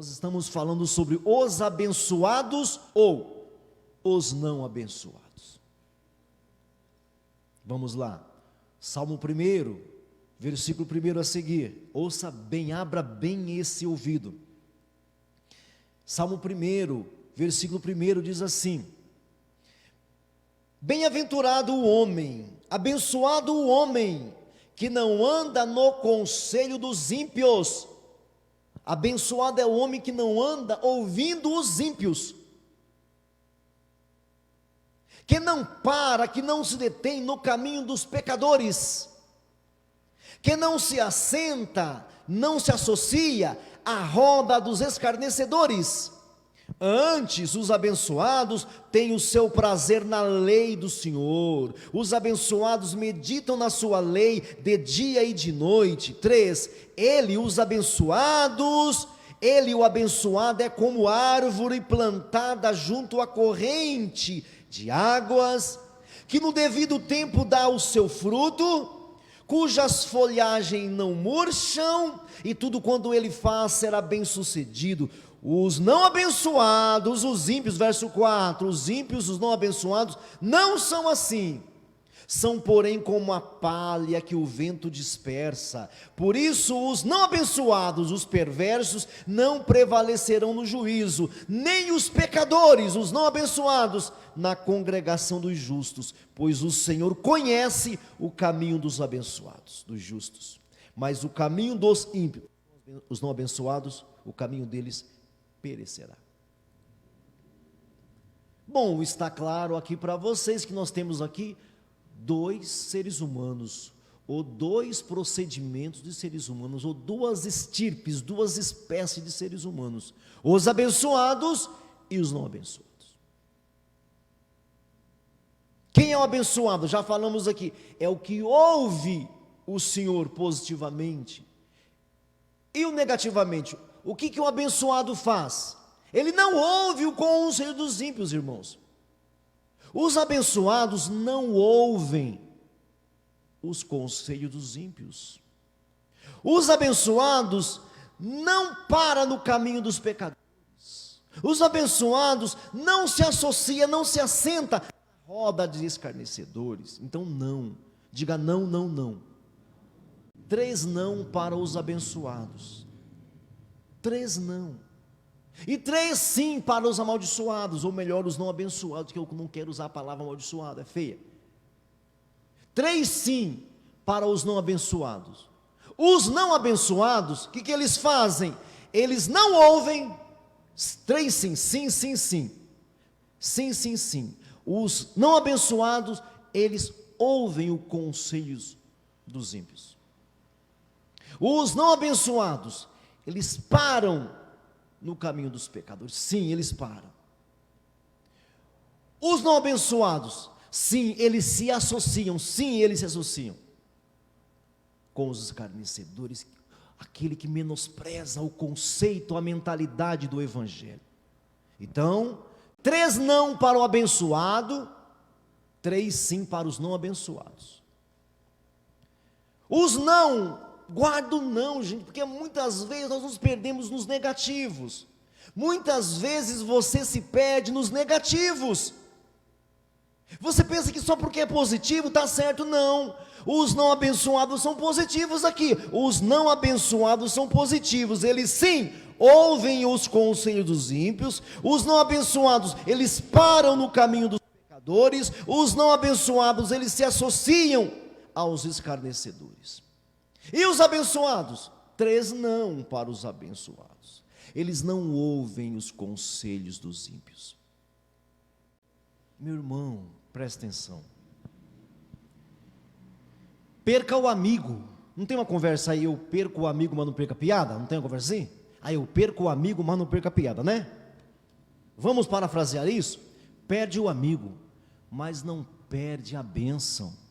Nós estamos falando sobre os abençoados ou os não abençoados. Vamos lá, Salmo 1, versículo 1 a seguir. Ouça bem, abra bem esse ouvido. Salmo 1, versículo 1 diz assim: bem-aventurado o homem, abençoado o homem, que não anda no conselho dos ímpios. Abençoado é o homem que não anda ouvindo os ímpios, que não para, que não se detém no caminho dos pecadores, que não se assenta, não se associa à roda dos escarnecedores. Antes, os abençoados têm o seu prazer na lei do Senhor. Os abençoados meditam na sua lei de dia e de noite. 3, o abençoado é como árvore plantada junto à corrente de águas, que no devido tempo dá o seu fruto, cujas folhagens não murcham, e tudo quanto ele faz será bem sucedido. Os não abençoados, os ímpios, verso 4, os ímpios, os não abençoados, não são assim. São, porém, como a palha que o vento dispersa. Por isso, os não abençoados, os perversos, não prevalecerão no juízo, nem os pecadores, os não abençoados, na congregação dos justos. Pois o Senhor conhece o caminho dos abençoados, dos justos. Mas o caminho dos ímpios, os não abençoados, o caminho deles perecerá. Bom, está claro aqui para vocês que nós temos aqui dois seres humanos, ou dois procedimentos de seres humanos, ou duas estirpes, duas espécies de seres humanos: os abençoados e os não abençoados. Quem é o abençoado? Já falamos aqui, é o que ouve o Senhor positivamente. E o negativamente? O que o abençoado faz? Ele não ouve o conselho dos ímpios, irmãos. Os abençoados não ouvem os conselhos dos ímpios. Os abençoados não param no caminho dos pecadores. Os abençoados não se associam, não se assentam na roda de escarnecedores. Então não, diga não, não, não. 3 não para os abençoados. 3 não. E 3 sim para os amaldiçoados, ou melhor, os não abençoados, que eu não quero usar a palavra amaldiçoado, é feia. 3 sim para os não abençoados. Os não abençoados, o que eles fazem? Eles não ouvem. 3 sim, sim, sim, sim. Sim, sim, sim. Os não abençoados, eles ouvem os conselhos dos ímpios. Os não abençoados, eles param no caminho dos pecadores. Sim, eles param. Os não abençoados, sim, eles se associam. Sim, eles se associam com os escarnecedores, aquele que menospreza o conceito, a mentalidade do evangelho. Então, 3 não para o abençoado, 3 sim para os não abençoados. Os não, guarda o não, gente, porque muitas vezes nós nos perdemos nos negativos. Muitas vezes você se perde nos negativos. Você pensa que só porque é positivo está certo? Não. Os não abençoados são positivos aqui. Os não abençoados são positivos. Eles sim ouvem os conselhos dos ímpios. Os não abençoados, eles param no caminho dos pecadores. Os não abençoados, eles se associam aos escarnecedores. E os abençoados? 3 não para os abençoados. Eles não ouvem os conselhos dos ímpios. Meu irmão, presta atenção. Perca o amigo. Não tem uma conversa aí, eu perco o amigo, mas não perca a piada? Não tem uma conversa assim? Aí eu perco o amigo, mas não perca a piada, né? Vamos parafrasear isso? Perde o amigo, mas não perde a bênção.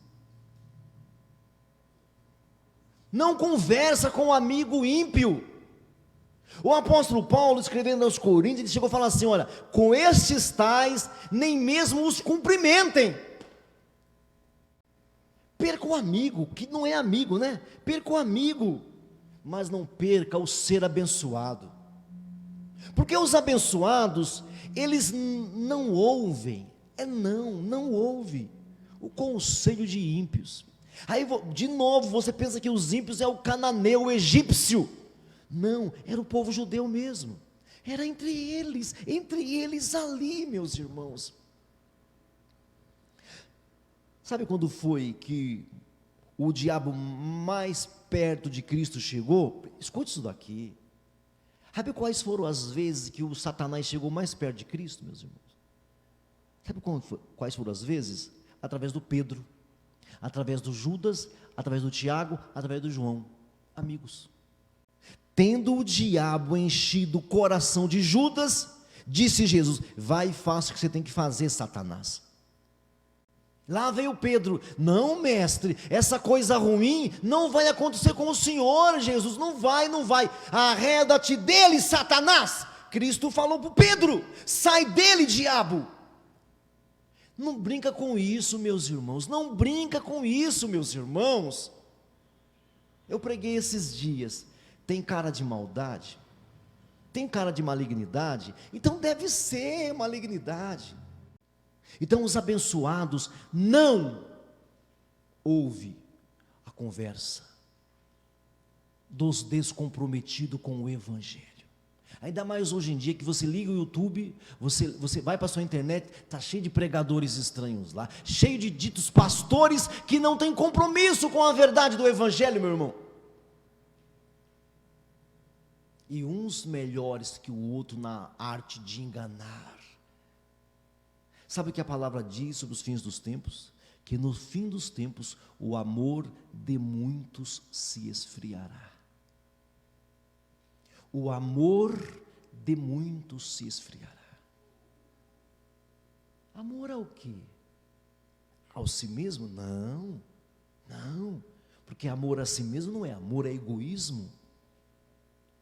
Não conversa com o amigo ímpio. O apóstolo Paulo, escrevendo aos Coríntios, ele chegou a falar assim: olha, com estes tais, nem mesmo os cumprimentem. Perca o amigo, que não é amigo, né? Perca o amigo, mas não perca o ser abençoado. Porque os abençoados, eles não ouvem, não ouve o conselho de ímpios. Aí, de novo, você pensa que os ímpios é o cananeu, o egípcio. Não, era o povo judeu mesmo. Era entre eles ali, meus irmãos. Sabe quando foi que o diabo mais perto de Cristo chegou? Escute isso daqui. Sabe quais foram as vezes que o Satanás chegou mais perto de Cristo, meus irmãos? Sabe quais foram as vezes? Através do Pedro, através do Judas, através do Tiago, através do João, amigos. Tendo o diabo enchido o coração de Judas, disse Jesus: vai e faça o que você tem que fazer, Satanás. Lá veio Pedro: não, mestre, essa coisa ruim não vai acontecer com o Senhor, Jesus, não vai, arreda-te dele, Satanás. Cristo falou para Pedro: sai dele, diabo. Não brinca com isso, meus irmãos, não brinca com isso, meus irmãos. Eu preguei esses dias, tem cara de maldade, tem cara de malignidade, então deve ser malignidade. Então os abençoados não ouvem a conversa dos descomprometidos com o Evangelho. Ainda mais hoje em dia que você liga o YouTube, você vai para a sua internet, está cheio de pregadores estranhos lá, cheio de ditos pastores que não têm compromisso com a verdade do Evangelho, meu irmão. E uns melhores que o outro na arte de enganar. Sabe o que a palavra diz sobre os fins dos tempos? Que no fim dos tempos o amor de muitos se esfriará. O amor de muitos se esfriará. Amor ao quê? Ao si mesmo? Não, porque amor a si mesmo não é amor, é egoísmo.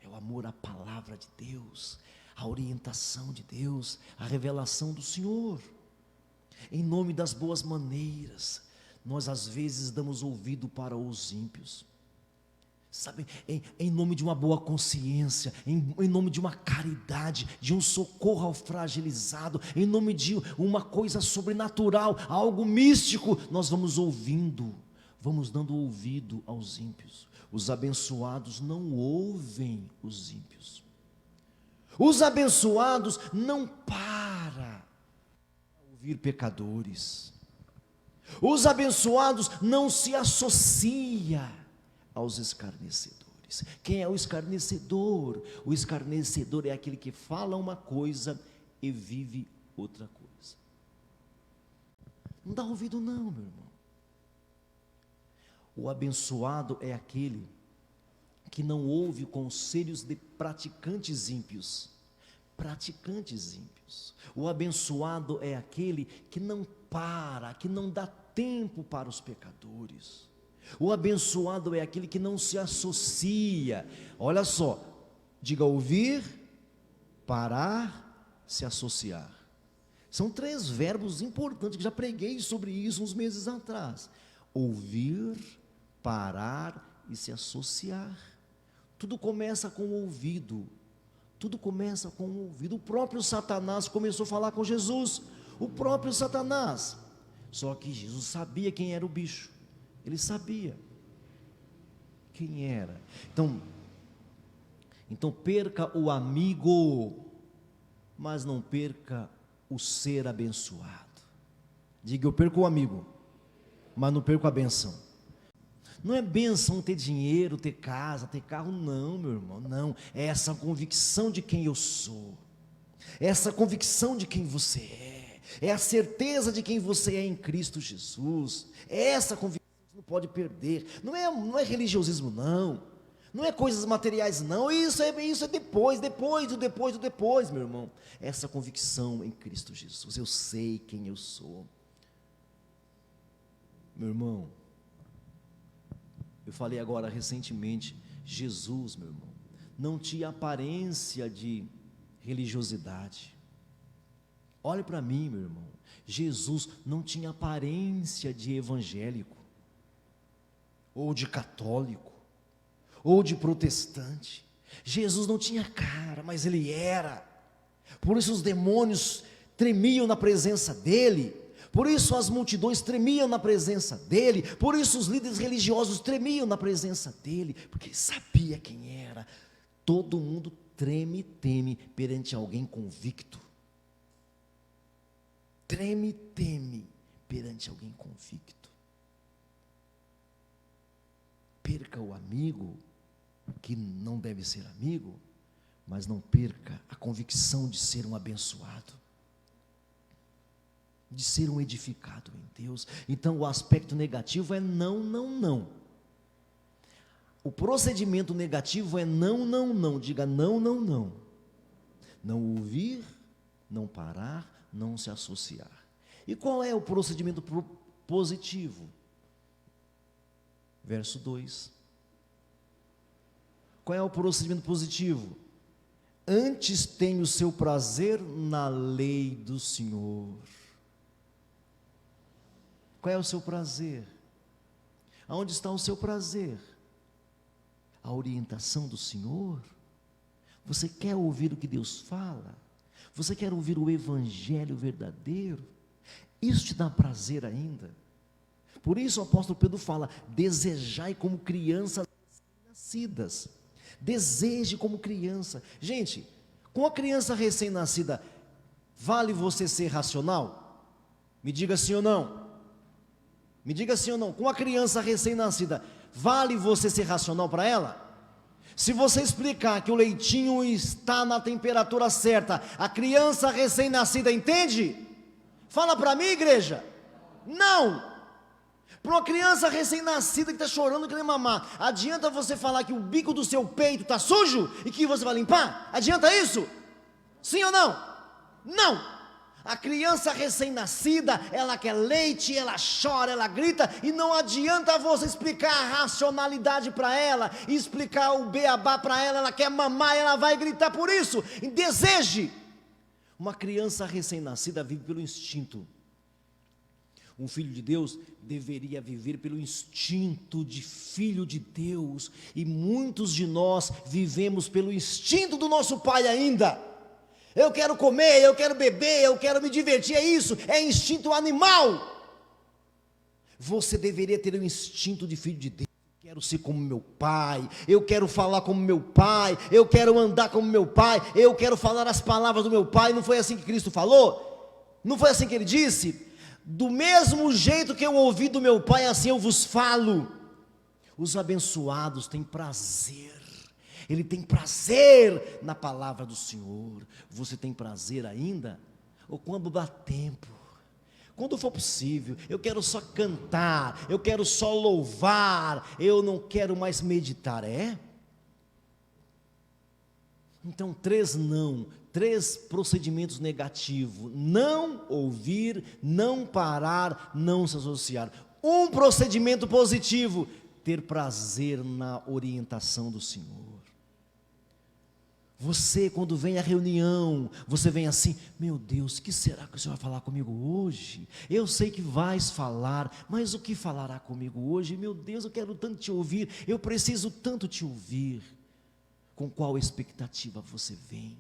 É o amor à palavra de Deus, a orientação de Deus, a revelação do Senhor. Em nome das boas maneiras, nós às vezes damos ouvido para os ímpios, sabe, em nome de uma boa consciência, em nome de uma caridade, de um socorro ao fragilizado, em nome de uma coisa sobrenatural, algo místico, nós vamos ouvindo, vamos dando ouvido aos ímpios. Os abençoados não ouvem os ímpios, os abençoados não param ouvir pecadores, os abençoados não se associa aos escarnecedores. Quem é o escarnecedor? O escarnecedor é aquele que fala uma coisa e vive outra coisa. Não dá ouvido não, meu irmão. O abençoado é aquele que não ouve conselhos de praticantes ímpios. Praticantes ímpios. O abençoado é aquele que não para, que não dá tempo para os pecadores. O abençoado é aquele que não se associa. Olha só, diga ouvir, parar, se associar. São 3 verbos importantes que já preguei sobre isso uns meses atrás. Ouvir, parar e se associar. Tudo começa com o ouvido. Tudo começa com o ouvido. O próprio Satanás começou a falar com Jesus. O próprio Satanás. Só que Jesus sabia quem era o bicho. Ele sabia quem era. Então perca o amigo, mas não perca o ser abençoado. Diga: eu perco o amigo, mas não perco a benção. Não é benção ter dinheiro, ter casa, ter carro, não, meu irmão, não. É essa convicção de quem eu sou, é essa convicção de quem você é a certeza de quem você é em Cristo Jesus, é essa convicção que você não pode perder. Não é religiosismo, não é coisas materiais, não. Isso é depois, meu irmão. Essa convicção em Cristo Jesus, eu sei quem eu sou, meu irmão. Eu falei agora recentemente, Jesus, meu irmão, não tinha aparência de religiosidade. Olhe para mim, meu irmão, Jesus não tinha aparência de evangélico, ou de católico, ou de protestante. Jesus não tinha cara, mas ele era. Por isso os demônios tremiam na presença dele. Por isso as multidões tremiam na presença dele. Por isso os líderes religiosos tremiam na presença dele, porque ele sabia quem era. Todo mundo treme e teme perante alguém convicto. Treme e teme perante alguém convicto. Perca o amigo que não deve ser amigo, mas não perca a convicção de ser um abençoado, de ser um edificado em Deus. Então o aspecto negativo é não, não, não. O procedimento negativo é não, não, não. Diga não, não, não. Não ouvir, não parar, não se associar. E qual é o procedimento positivo? Verso 2. Qual é o procedimento positivo? Antes tem o seu prazer na lei do Senhor. Qual é o seu prazer? Aonde está o seu prazer? A orientação do Senhor? Você quer ouvir o que Deus fala? Você quer ouvir o evangelho verdadeiro? Isso te dá prazer ainda? Por isso o apóstolo Pedro fala: desejai como crianças nascidas. Deseje como criança. Gente, com a criança recém-nascida, vale você ser racional? Me diga sim ou não. Me diga sim ou não. Com a criança recém-nascida, vale você ser racional para ela? Se você explicar que o leitinho está na temperatura certa, a criança recém-nascida entende? Fala para mim, igreja. Não. Para uma criança recém-nascida que está chorando, querendo mamar, adianta você falar que o bico do seu peito está sujo e que você vai limpar? Adianta isso? Sim ou não? Não. A criança recém-nascida, ela quer leite, ela chora, ela grita, e não adianta você explicar a racionalidade para ela, e explicar o beabá para ela, ela quer mamar, ela vai gritar por isso. Deseje. Uma criança recém-nascida vive pelo instinto. Um filho de Deus deveria viver pelo instinto de filho de Deus, e muitos de nós vivemos pelo instinto do nosso pai ainda. Eu quero comer, eu quero beber, eu quero me divertir, é isso, é instinto animal. Você deveria ter o instinto de filho de Deus. Eu quero ser como meu pai, eu quero falar como meu pai, eu quero andar como meu pai, eu quero falar as palavras do meu pai. Não foi assim que Cristo falou? Não foi assim que ele disse? Do mesmo jeito que eu ouvi do meu pai, assim eu vos falo. Os abençoados têm prazer, ele tem prazer na palavra do Senhor. Você tem prazer ainda? Ou quando dá tempo? Quando for possível, eu quero só cantar, eu quero só louvar, eu não quero mais meditar, é? Então, três procedimentos negativos: não ouvir, não parar, não se associar. Um procedimento positivo: ter prazer na orientação do Senhor. Você, quando vem à reunião, você vem assim: meu Deus, o que será que o Senhor vai falar comigo hoje? Eu sei que vais falar, mas o que falará comigo hoje? Meu Deus, eu quero tanto te ouvir, eu preciso tanto te ouvir. Com qual expectativa você vem?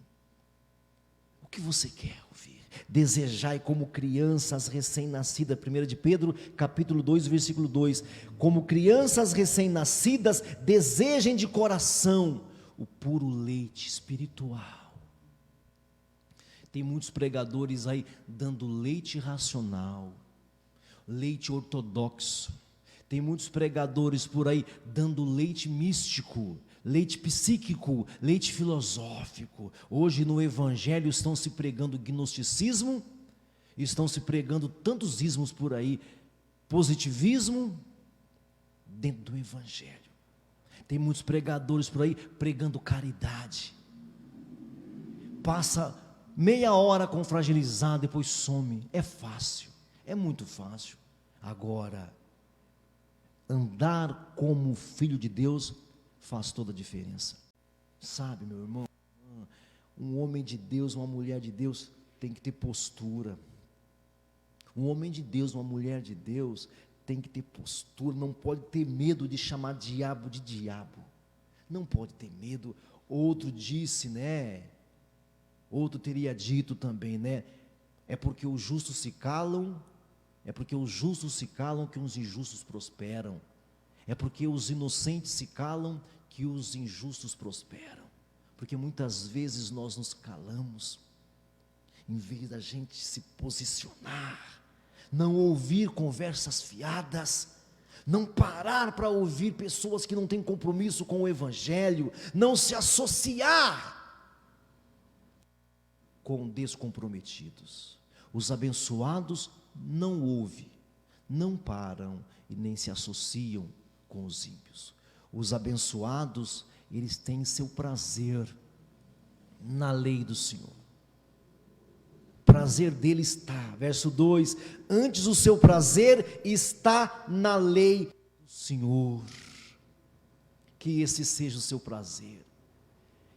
O que você quer ouvir? Desejai como crianças recém-nascidas, 1 de Pedro, capítulo 2, versículo 2, como crianças recém-nascidas, desejem de coração o puro leite espiritual. Tem muitos pregadores aí dando leite racional, leite ortodoxo. Tem muitos pregadores por aí dando leite místico, leite psíquico, leite filosófico. Hoje no evangelho estão se pregando gnosticismo, estão se pregando tantos ismos por aí, positivismo dentro do evangelho. Tem muitos pregadores por aí pregando caridade. Passa meia hora com fragilizado, depois some. É fácil, é muito fácil. Agora, andar como filho de Deus faz toda a diferença. Sabe, meu irmão, um homem de Deus, uma mulher de Deus tem que ter postura. Um homem de Deus, uma mulher de Deus tem que ter postura, não pode ter medo de chamar diabo de diabo. não pode ter medo. Outro disse, né? Outro teria dito também, né? É porque os justos se calam, que os injustos prosperam. É porque os inocentes se calam que os injustos prosperam. Porque muitas vezes nós nos calamos, em vez da gente se posicionar, não ouvir conversas fiadas, não parar para ouvir pessoas que não têm compromisso com o Evangelho, não se associar com descomprometidos. Os abençoados não ouvem, não param e nem se associam com os ímpios. Os abençoados, eles têm seu prazer na lei do Senhor. Prazer dele está, verso 2, antes o seu prazer está na lei do Senhor. Que esse seja o seu prazer,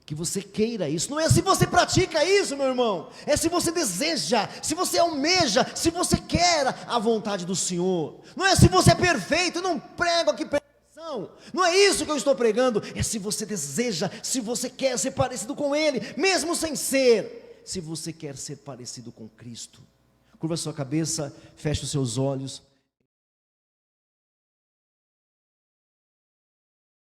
que você queira isso. Não é se você pratica isso, meu irmão, é se você deseja, se você almeja, se você quer a vontade do Senhor. Não é se você é perfeito. Eu não prego aqui perfeição, não é isso que eu estou pregando. É se você deseja, se você quer ser parecido com Ele, mesmo sem ser. Se você quer ser parecido com Cristo. Curva a sua cabeça, feche os seus olhos.